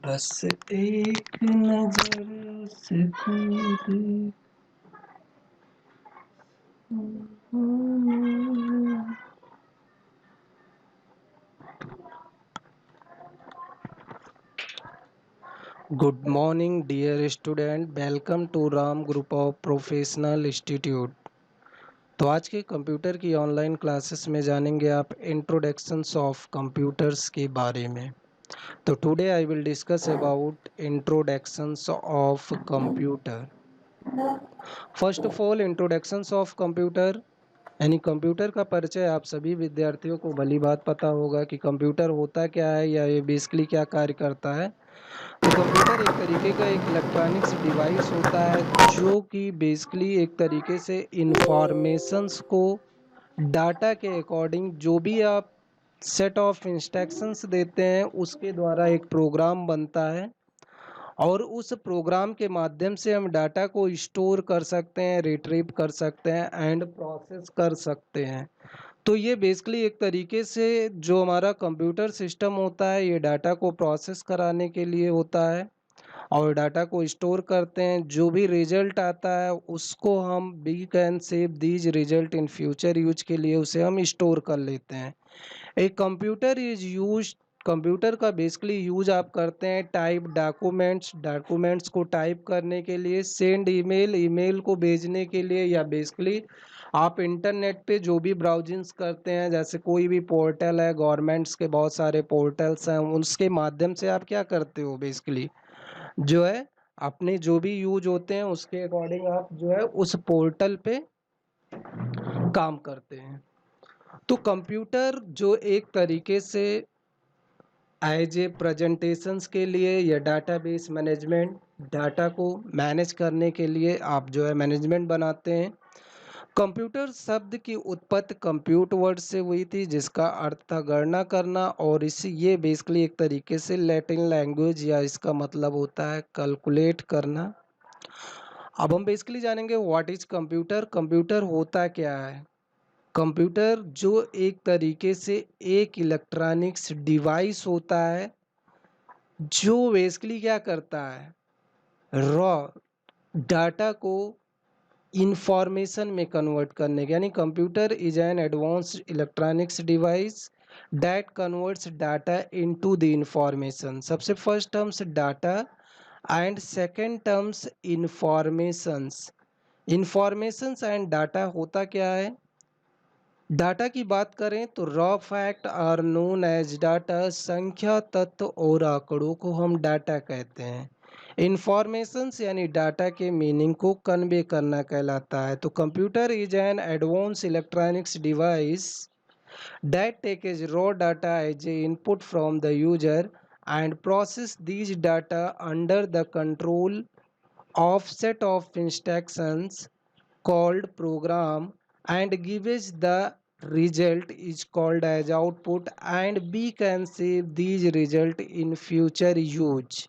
बस एक नजर से तेरे Good morning, dear student. Welcome to Ram Group of Professional Institute. तो आज के कंप्यूटर की ऑनलाइन क्लासेस में जानेंगे आप इंट्रोडक्शंस ऑफ कंप्यूटर्स के बारे में। तो today I will discuss about introductions of computer. First of all, introductions of computer यानी कंप्यूटर का परिचय आप सभी विद्यार्थियों को भली बात पता होगा कि कंप्यूटर होता क्या है या ये बेसिकली क्या कार्य करता है। तो कंप्यूटर एक तरीके का एक इलेक्ट्रॉनिक्स डिवाइस होता है जो कि बेसिकली एक तरीके से इंफॉर्मेशंस को डाटा के अकॉर्डिंग जो भी आप सेट ऑफ इंस्ट्रक्शंस देते हैं उसके द्वारा एक प्रोग्राम बनता है और उस प्रोग्राम के माध्यम से हम डाटा को स्टोर कर सकते हैं, रिट्रीव कर सकते हैं एंड प्रोसेस कर सकते हैं। तो ये बेसिकली एक तरीके से जो हमारा कंप्यूटर सिस्टम होता है ये डाटा को प्रोसेस कराने के लिए होता है और डाटा को स्टोर करते हैं। जो भी रिजल्ट आता है उसको हम we can save these result in future use के लिए उसे हम स्टोर कर लेते हैं। एक कंप्यूटर इज यूज कंप्यूटर का बेसिकली यूज आप करते हैं टाइप डॉक्यूमेंट्स को टाइप करने के लिए, सेंड ईमेल को भेजने के लिए, या बेसिकली आप इंटरनेट पे जो भी ब्राउजिंग्स करते हैं जैसे कोई भी पोर्टल है, गवर्नमेंट्स के बहुत सारे पोर्टल्स हैं, उसके माध्यम से आप क्या करते हो बेसिकली जो है अपने जो भी यूज होते हैं उसके अकॉर्डिंग आप जो है उस पोर्टल पे काम करते हैं। तो कंप्यूटर जो एक तरीके से एज ए प्रेजेंटेशंस के लिए या डाटाबेस मैनेजमेंट, डाटा को मैनेज करने के लिए आप जो है मैनेजमेंट बनाते हैं। कंप्यूटर शब्द की उत्पत्ति कंप्यूट वर्ड से हुई थी जिसका अर्थ था गणना करना, और इसी ये बेसिकली एक तरीके से लैटिन लैंग्वेज या इसका मतलब होता है कैलकुलेट करना। अब हम बेसिकली जानेंगे व्हाट इज कंप्यूटर। कंप्यूटर होता क्या है। कंप्यूटर जो एक तरीके से एक इलेक्ट्रॉनिक्स डिवाइस होता है जो बेसिकली क्या करता है, रॉ डाटा को इंफॉर्मेशन में कन्वर्ट करने के, यानी computer is an advanced electronics device that converts data into the information. सबसे first terms data and second terms informations. Informations and data होता क्या है। डाटा की बात करें तो raw fact are known as data, संख्या तत्व और आंकड़ों को हम डाटा कहते हैं। इंफॉर्मेशंस यानी डाटा के मीनिंग को कन्वे करना कहलाता है। तो computer is an advance electronics device that takes raw data as a input from the user and process these data under the control of set of instructions called program and gives the result is called as output, and we can save these result in future use.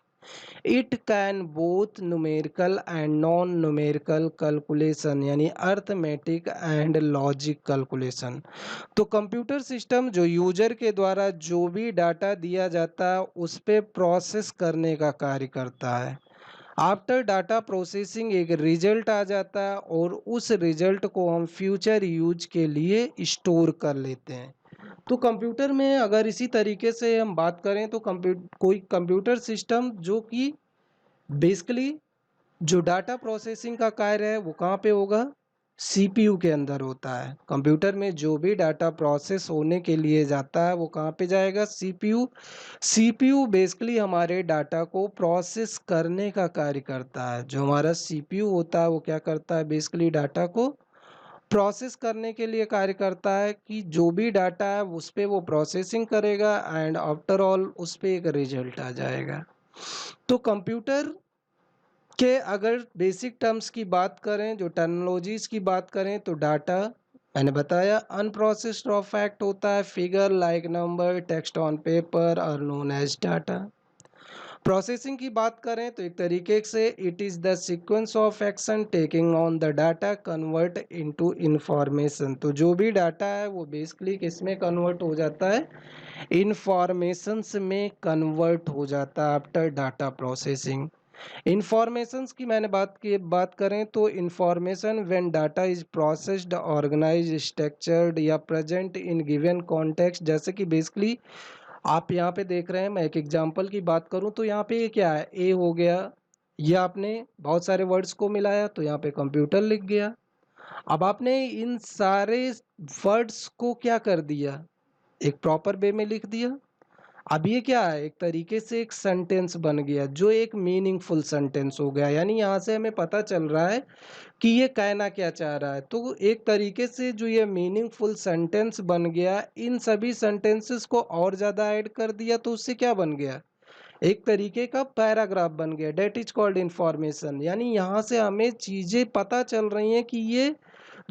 It can both numerical and non-numerical calculation यानी arithmetic and logic calculation. तो computer system जो user के द्वारा जो भी data दिया जाता है उस पे प्रोसेस करने का कार्य करता है। आफ्टर डाटा प्रोसेसिंग एक रिजल्ट आ जाता है और उस रिजल्ट को हम फ्यूचर यूज के लिए स्टोर कर लेते हैं। तो कंप्यूटर में अगर इसी तरीके से हम बात करें तो कोई कंप्यूटर सिस्टम जो कि बेसिकली जो डाटा प्रोसेसिंग का कार्य है वो कहाँ पे होगा, सीपीयू के अंदर होता है। कंप्यूटर में जो भी डाटा प्रोसेस होने के लिए जाता है वो कहाँ पे जाएगा, सीपीयू। सीपीयू बेसिकली हमारे डाटा को प्रोसेस करने का कार्य करता है। जो हमारा सीपीयू होता है वो क्या करता है, बेसिकली डाटा को प्रोसेस करने के लिए कार्य करता है कि जो भी डाटा है उस पर वो प्रोसेसिंग करेगा एंड आफ्टर ऑल उस पर एक रिजल्ट आ जाएगा। तो कंप्यूटर के अगर बेसिक टर्म्स की बात करें, जो टर्मिनोलॉजीज की बात करें, तो डाटा मैंने बताया अनप्रोसेस्ड रॉ फैक्ट होता है, figure like number text on paper are known as data. Processing की बात करें तो एक तरीके से it is the sequence of action taking on the data convert into information. तो जो भी डाटा है वो बेसिकली किस में कन्वर्ट हो जाता है, इंफॉर्मेशंस में कन्वर्ट हो जाता है आफ्टर डाटा प्रोसेसिंग। इंफॉर्मेशंस की मैंने बात करें तो information when data is processed, organized, structured या प्रेजेंट इन गिवन कॉन्टेक्स्ट। जैसे कि बेसिकली आप यहाँ पे देख रहे हैं, मैं एक एग्जांपल की बात करूँ तो यहाँ पे ये क्या है, ए हो गया, ये आपने बहुत सारे वर्ड्स को मिलाया तो यहाँ पे कंप्यूटर लिख गया। अब आपने इन सारे वर्ड्स को क्या कर दिया, एक प्रॉपर वे में लिख दिया। अब ये क्या है, एक तरीके से एक सेंटेंस बन गया जो एक मीनिंगफुल सेंटेंस हो गया। यानी यहाँ से हमें पता चल रहा है कि ये कहना क्या चाह रहा है। तो एक तरीके से जो ये मीनिंगफुल सेंटेंस बन गया, इन सभी सेंटेंसेस को और ज़्यादा ऐड कर दिया तो उससे क्या बन गया, एक तरीके का पैराग्राफ बन गया। That is called information. यानी यहाँ से हमें चीज़ें पता चल रही हैं कि ये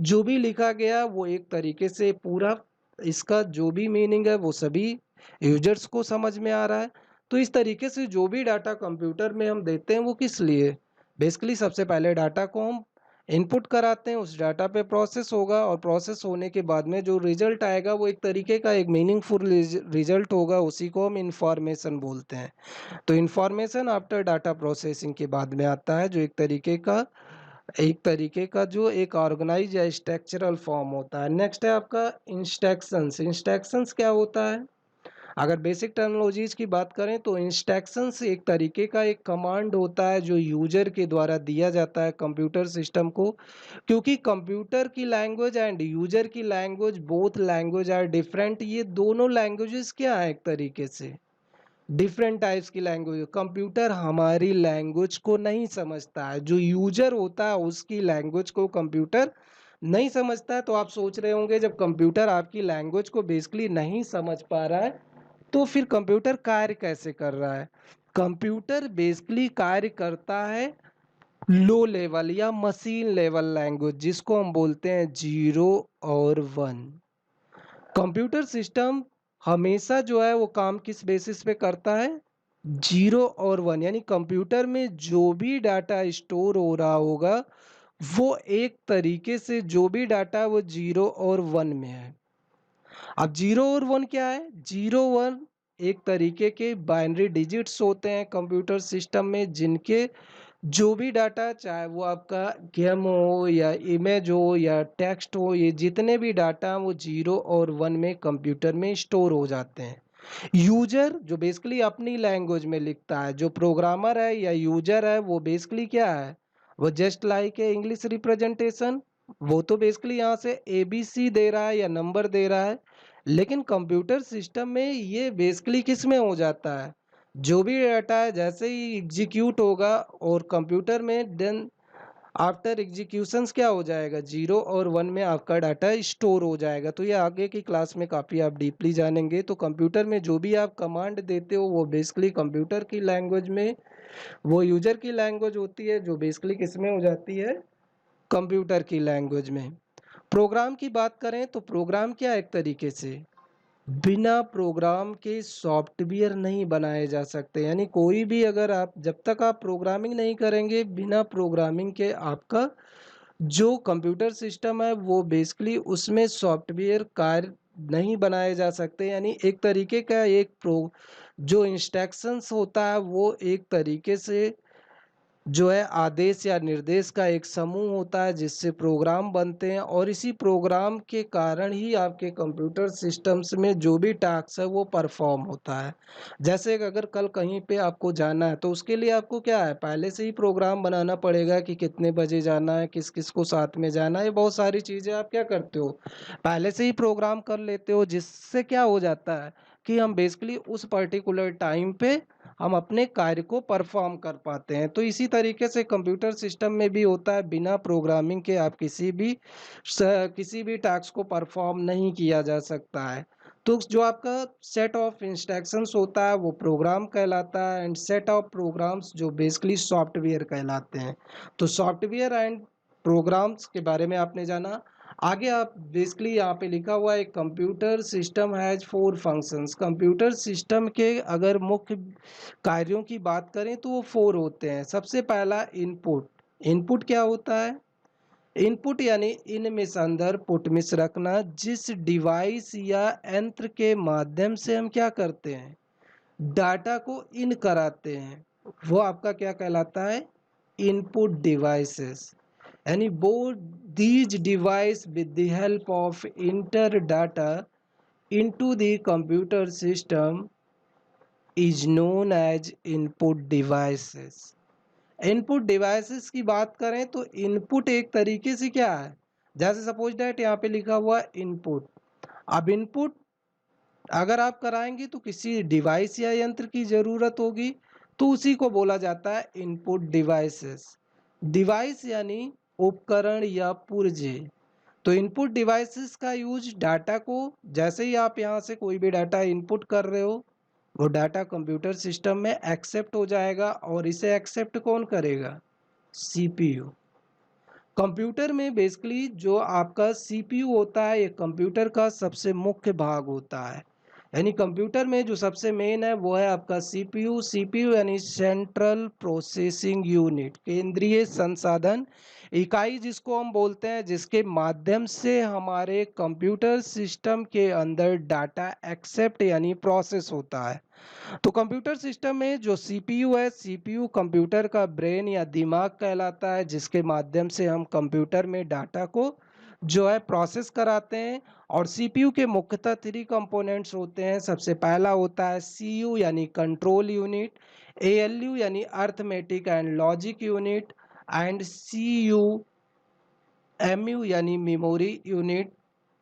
जो भी लिखा गया वो एक तरीके से पूरा, इसका जो भी मीनिंग है वो सभी यूजर्स को समझ में आ रहा है। तो इस तरीके से जो भी डाटा कंप्यूटर में हम देते हैं वो किस लिए, बेसिकली सबसे पहले डाटा को हम इनपुट कराते हैं, उस डाटा पे प्रोसेस होगा और प्रोसेस होने के बाद में जो रिजल्ट आएगा वो एक तरीके का एक मीनिंगफुल रिजल्ट होगा, उसी को हम इंफॉर्मेशन बोलते हैं। तो इंफॉर्मेशन आफ्टर डाटा प्रोसेसिंग के बाद में आता है, जो एक तरीके का जो एक ऑर्गेनाइज या स्ट्रक्चरल फॉर्म होता है। नेक्स्ट है आपका इंस्ट्रक्शंस। इंस्ट्रक्शंस क्या होता है, अगर बेसिक टर्मिनोलॉजीज की बात करें तो इंस्ट्रक्शंस एक तरीके का एक कमांड होता है जो यूजर के द्वारा दिया जाता है कंप्यूटर सिस्टम को। क्योंकि कंप्यूटर की लैंग्वेज एंड यूजर की language, both language are different. ये दोनों लैंग्वेजेस क्या है, एक तरीके से डिफरेंट टाइप्स की लैंग्वेज। कंप्यूटर हमारी लैंग्वेज को नहीं समझता है, जो यूजर होता है उसकी लैंग्वेज को कंप्यूटर नहीं समझता है। तो आप सोच रहे होंगे जब कंप्यूटर आपकी लैंग्वेज को बेसिकली नहीं समझ पा रहा है तो फिर कंप्यूटर कार्य कैसे कर रहा है। कंप्यूटर बेसिकली कार्य करता है लो लेवल या मशीन लेवल लैंग्वेज, जिसको हम बोलते हैं 0 और 1। कंप्यूटर सिस्टम हमेशा जो है वो काम किस बेसिस पे करता है, 0 और 1। यानी कंप्यूटर में जो भी डाटा स्टोर हो रहा होगा वो एक तरीके से जो भी डाटा वो 0 और 1 में है। अब 0 और 1 क्या है, 0 1 एक तरीके के बाइनरी डिजिट्स होते हैं कंप्यूटर सिस्टम में, जिनके जो भी डाटा, चाहे वो आपका गेम हो या इमेज हो या टेक्स्ट हो, ये जितने भी डाटा वो 0 और 1 में कंप्यूटर में स्टोर हो जाते हैं। यूजर जो बेसिकली अपनी लैंग्वेज में लिखता है, जो प्रोग्रामर है या यूजर है, वो बेसिकली क्या है, वो just like a English representation, वो तो बेसिकली यहाँ से एबीसी दे रहा है या नंबर दे रहा है। लेकिन कंप्यूटर सिस्टम में ये बेसिकली किस में हो जाता है, जो भी डाटा है जैसे ही एग्जीक्यूट होगा और कंप्यूटर में देन आफ्टर एग्जीक्यूशंस क्या हो जाएगा, 0 और 1 में आपका डाटा स्टोर हो जाएगा। तो ये आगे की क्लास में काफ़ी आप डीपली जानेंगे। तो कंप्यूटर में जो भी आप कमांड देते हो वो बेसिकली कंप्यूटर की लैंग्वेज में, वो यूजर की लैंग्वेज होती है जो बेसिकली किस में हो जाती है, कंप्यूटर की लैंग्वेज में। प्रोग्राम की बात करें तो प्रोग्राम क्या है, एक तरीके से बिना प्रोग्राम के सॉफ्टवेयर नहीं बनाए जा सकते। यानी कोई भी, अगर आप जब तक आप प्रोग्रामिंग नहीं करेंगे, बिना प्रोग्रामिंग के आपका जो कंप्यूटर सिस्टम है वो बेसिकली उसमें सॉफ्टवेयर कार्य नहीं बनाए जा सकते। यानी एक तरीके का एक प्रो जो इंस्ट्रक्शंस होता है वो एक तरीके से जो है आदेश या निर्देश का एक समूह होता है जिससे प्रोग्राम बनते हैं, और इसी प्रोग्राम के कारण ही आपके कंप्यूटर सिस्टम्स में जो भी टास्क है वो परफॉर्म होता है। जैसे कि अगर कल कहीं पे आपको जाना है तो उसके लिए आपको क्या है, पहले से ही प्रोग्राम बनाना पड़ेगा कि कितने बजे जाना है, किस किस को साथ में जाना है। ये बहुत सारी चीज़ें आप क्या करते हो, पहले से ही प्रोग्राम कर लेते हो, जिससे क्या हो जाता है कि हम बेसिकली उस पर्टिकुलर टाइम पे हम अपने कार्य को परफॉर्म कर पाते हैं। तो इसी तरीके से कंप्यूटर सिस्टम में भी होता है, बिना प्रोग्रामिंग के आप किसी भी टास्क को परफॉर्म नहीं किया जा सकता है। तो जो आपका सेट ऑफ इंस्ट्रक्शंस होता है वो प्रोग्राम कहलाता है, एंड सेट ऑफ प्रोग्राम्स जो बेसिकली सॉफ्टवेयर कहलाते हैं। तो सॉफ्टवेयर एंड प्रोग्राम्स के बारे में आपने जाना। आगे आप बेसिकली यहाँ पे लिखा हुआ है computer system has 4 functions. Computer system के अगर मुख्य कार्यों की बात करें तो वो 4 होते हैं। सबसे पहला इनपुट। इनपुट क्या होता है, इनपुट यानी इन में संदर्भ, पुट में रखना। जिस डिवाइस या यंत्र के माध्यम से हम क्या करते हैं, डाटा को इन कराते हैं, वो आपका क्या कहलाता है, इनपुट डिवाइसेस। यानी both these device with the help of enter data into the computer system is known as input devices। Input devices की बात करें तो इनपुट एक तरीके से क्या है, जैसे सपोज दैट यहाँ पे लिखा हुआ इनपुट। अब इनपुट अगर आप कराएंगे तो किसी डिवाइस या यंत्र की जरूरत होगी, तो उसी को बोला जाता है इनपुट डिवाइसेस। डिवाइस यानी उपकरण या पुर्जे। तो इनपुट डिवाइसेस का यूज डाटा को, जैसे ही आप यहाँ से कोई भी डाटा इनपुट कर रहे हो, वो डाटा कंप्यूटर सिस्टम में एक्सेप्ट हो जाएगा। और इसे एक्सेप्ट कौन करेगा, सीपीयू। कंप्यूटर में बेसिकली जो आपका सीपीयू होता है, ये कंप्यूटर का सबसे मुख्य भाग होता है। यानी कंप्यूटर में जो सबसे मेन है वो है आपका सीपीयू। सीपीयू यानी सेंट्रल प्रोसेसिंग यूनिट, केंद्रीय संसाधन इकाई जिसको हम बोलते हैं, जिसके माध्यम से हमारे कंप्यूटर सिस्टम के अंदर डाटा एक्सेप्ट यानी प्रोसेस होता है। तो कंप्यूटर सिस्टम में जो सीपीयू है, सीपीयू कंप्यूटर का ब्रेन या दिमाग कहलाता है, जिसके माध्यम से हम कंप्यूटर में डाटा को जो है प्रोसेस कराते हैं। और सीपीयू के मुख्यतः 3 कंपोनेंट्स होते हैं। सबसे पहला होता है सीयू यानी कंट्रोल यूनिट, एएलयू यानी arithmetic and logic unit, and CU MU यानी memory unit.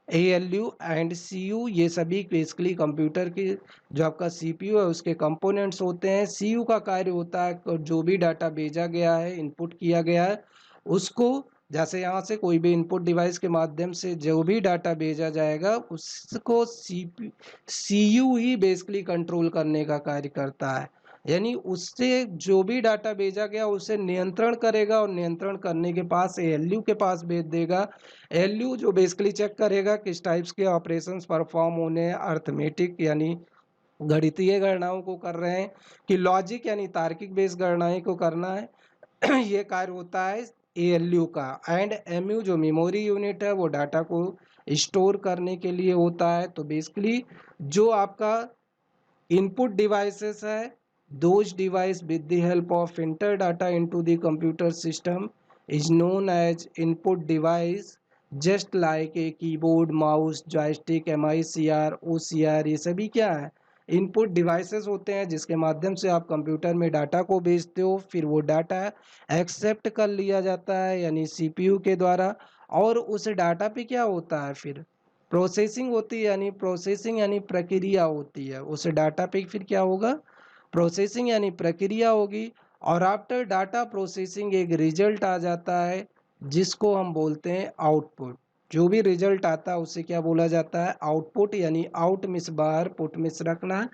ALU and CU ये सभी बेसिकली कंप्यूटर के जो आपका सीपीयू है उसके कंपोनेंट्स होते हैं। सीयू का कार्य होता है जो भी डाटा भेजा गया है, इनपुट किया गया है, उसको, जैसे यहाँ से कोई भी इनपुट डिवाइस के माध्यम से जो भी डाटा भेजा जाएगा उसको सीयू ही बेसिकली कंट्रोल करने का कार्य करता है। यानी उससे जो भी डाटा भेजा गया उसे नियंत्रण करेगा, और नियंत्रण करने के पास एएलयू के पास भेज देगा। एएलयू जो बेसिकली चेक करेगा किस टाइप्स के ऑपरेशंस परफॉर्म होने हैं, अर्थमेटिक यानी गणितीय गणनाओं को कर रहे हैं, कि लॉजिक यानी तार्किक बेस गणनाएं को करना है। ये कार्य होता है एएलयू का। एंड एमयू जो मेमोरी यूनिट है वो डाटा को स्टोर करने के लिए होता है। तो बेसिकली जो आपका input devices है, those device with the help of enter data into the computer system is known as input device, just like a keyboard, mouse, joystick, MICR, OCR, ये सभी क्या है, इनपुट डिवाइसेस होते हैं, जिसके माध्यम से आप कंप्यूटर में डाटा को भेजते हो। फिर वो डाटा एक्सेप्ट कर लिया जाता है यानी सीपीयू के द्वारा, और उस डाटा पे क्या होता है, फिर प्रोसेसिंग होती है। यानी प्रोसेसिंग यानी प्रक्रिया होती है। उस डाटा पे फिर क्या होगा, प्रोसेसिंग यानी प्रक्रिया होगी। और आफ्टर डाटा प्रोसेसिंग एक रिजल्ट आ जाता है, जिसको हम बोलते हैं आउटपुट। जो भी रिजल्ट आता है उसे क्या बोला जाता है, आउटपुट। यानी आउट मिस बाहर, पुट मिस रखना।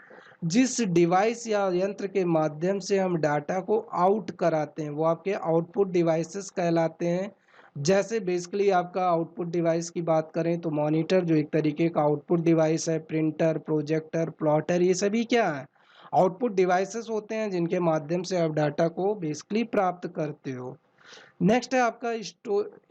जिस डिवाइस या यंत्र के माध्यम से हम डाटा को आउट कराते हैं वो आपके आउटपुट डिवाइसेस कहलाते हैं। जैसे बेसिकली आपका आउटपुट डिवाइस की बात करें तो मॉनिटर जो एक तरीके का आउटपुट डिवाइस है, प्रिंटर, प्रोजेक्टर, प्लॉटर, ये सभी क्या है, आउटपुट डिवाइसेस होते हैं, जिनके माध्यम से आप डाटा को बेसिकली प्राप्त करते हो। नेक्स्ट है आपका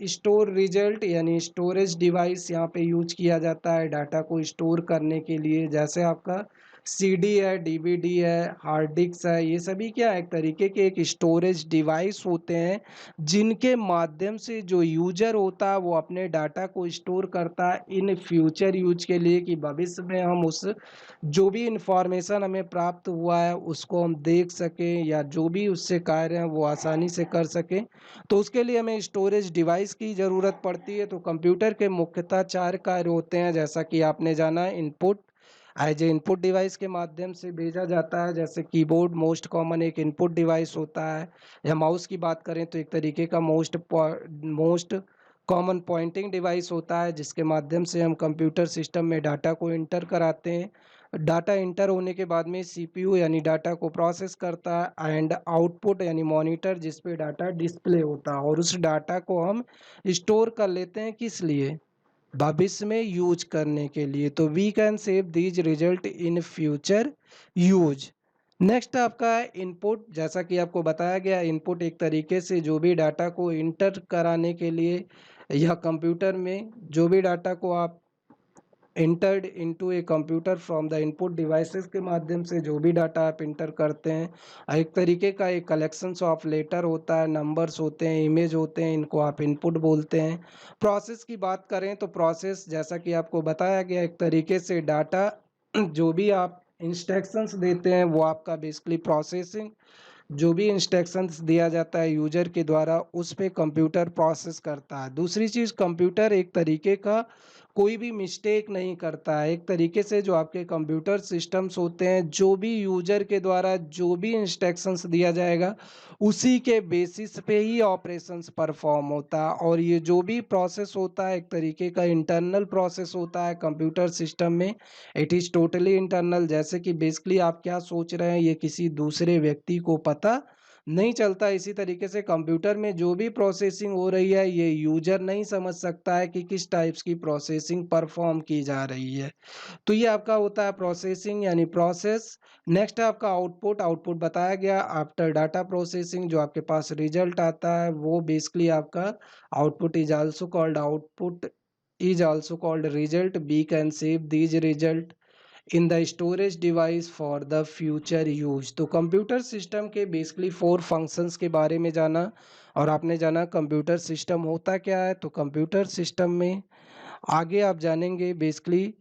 स्टोर रिजल्ट यानी स्टोरेज डिवाइस। यहाँ पे यूज किया जाता है डाटा को स्टोर करने के लिए। जैसे आपका सीडी है, डीवीडी है, हार्ड डिस्क है, ये सभी क्या एक तरीके के एक स्टोरेज डिवाइस होते हैं, जिनके माध्यम से जो यूजर होता है वो अपने डाटा को स्टोर करता है इन फ्यूचर यूज के लिए, कि भविष्य में हम उस जो भी इंफॉर्मेशन हमें प्राप्त हुआ है उसको हम देख सकें, या जो भी उससे कार्य है वो आसानी से कर सकें। तो उसके लिए हमें स्टोरेज डिवाइस की ज़रूरत पड़ती है। तो कंप्यूटर के मुख्यतः 4 कार्य होते हैं, जैसा कि आपने जाना, input as a input device के माध्यम से भेजा जाता है। जैसे कीबोर्ड मोस्ट कॉमन एक इनपुट डिवाइस होता है, या माउस की बात करें तो एक तरीके का मोस्ट कॉमन पॉइंटिंग डिवाइस होता है, जिसके माध्यम से हम कंप्यूटर सिस्टम में डाटा को इंटर कराते हैं। डाटा इंटर होने के बाद में सीपीयू यानी डाटा को प्रोसेस करता है, एंड आउटपुट यानी मॉनिटर जिस पे डाटा डिस्प्ले होता है, और उस डाटा को हम स्टोर कर लेते हैं, किस लिए, भविष्य में यूज करने के लिए। तो we can save these result in future use. Next आपका है इनपुट। जैसा कि आपको बताया गया, इनपुट एक तरीके से जो भी डाटा को इंटर कराने के लिए या कंप्यूटर में जो भी डाटा को आप entered into a computer from the input devices के माध्यम से जो भी डाटा आप इंटर करते हैं, एक तरीके का एक कलेक्शंस ऑफ लेटर होता है, नंबर्स होते हैं, इमेज होते हैं, इनको आप इनपुट बोलते हैं। प्रोसेस की बात करें तो प्रोसेस जैसा कि आपको बताया गया एक तरीके से डाटा जो भी आप इंस्ट्रक्शंस देते हैं वो आपका बेसिकली प्रोसेसिंग, जो भी इंस्ट्रक्शंस दिया जाता है यूजर के द्वारा उस पे कंप्यूटर प्रोसेस करता है। दूसरी चीज़, कंप्यूटर एक तरीके का कोई भी मिस्टेक नहीं करता है। एक तरीके से जो आपके कंप्यूटर सिस्टम्स होते हैं, जो भी यूजर के द्वारा जो भी इंस्ट्रक्शंस दिया जाएगा उसी के बेसिस पे ही ऑपरेशंस परफॉर्म होता है। और ये जो भी प्रोसेस होता है एक तरीके का इंटरनल प्रोसेस होता है कंप्यूटर सिस्टम में। इट इज़ टोटली इंटरनल, जैसे कि बेसिकली आप क्या सोच रहे हैं ये किसी दूसरे व्यक्ति को पता नहीं चलता। इसी तरीके से कंप्यूटर में जो भी प्रोसेसिंग हो रही है ये यूजर नहीं समझ सकता है कि किस टाइप्स की प्रोसेसिंग परफॉर्म की जा रही है। तो ये आपका होता है प्रोसेसिंग यानी प्रोसेस। नेक्स्ट है आपका आउटपुट। आउटपुट बताया गया आफ्टर डाटा प्रोसेसिंग जो आपके पास रिजल्ट आता है वो बेसिकली आपका output is also called output is also called result. We can save these result in the storage device for the future use. तो कंप्यूटर सिस्टम के बेसिकली 4 फंक्शंस के बारे में जाना, और आपने जाना कंप्यूटर सिस्टम होता क्या है। तो कंप्यूटर सिस्टम में आगे आप जानेंगे basically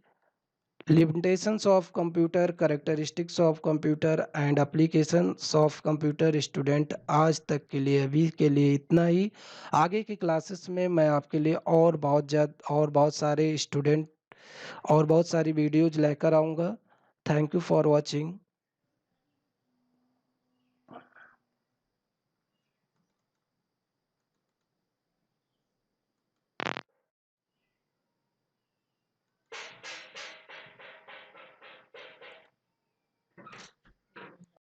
limitations of computer, characteristics of computer and applications of computer. Student आज तक के लिए अभी के लिए इतना ही। आगे की क्लासेस में मैं आपके लिए और बहुत सारे स्टूडेंट और बहुत सारी वीडियोज लेकर आऊँगा। Thank you for watching.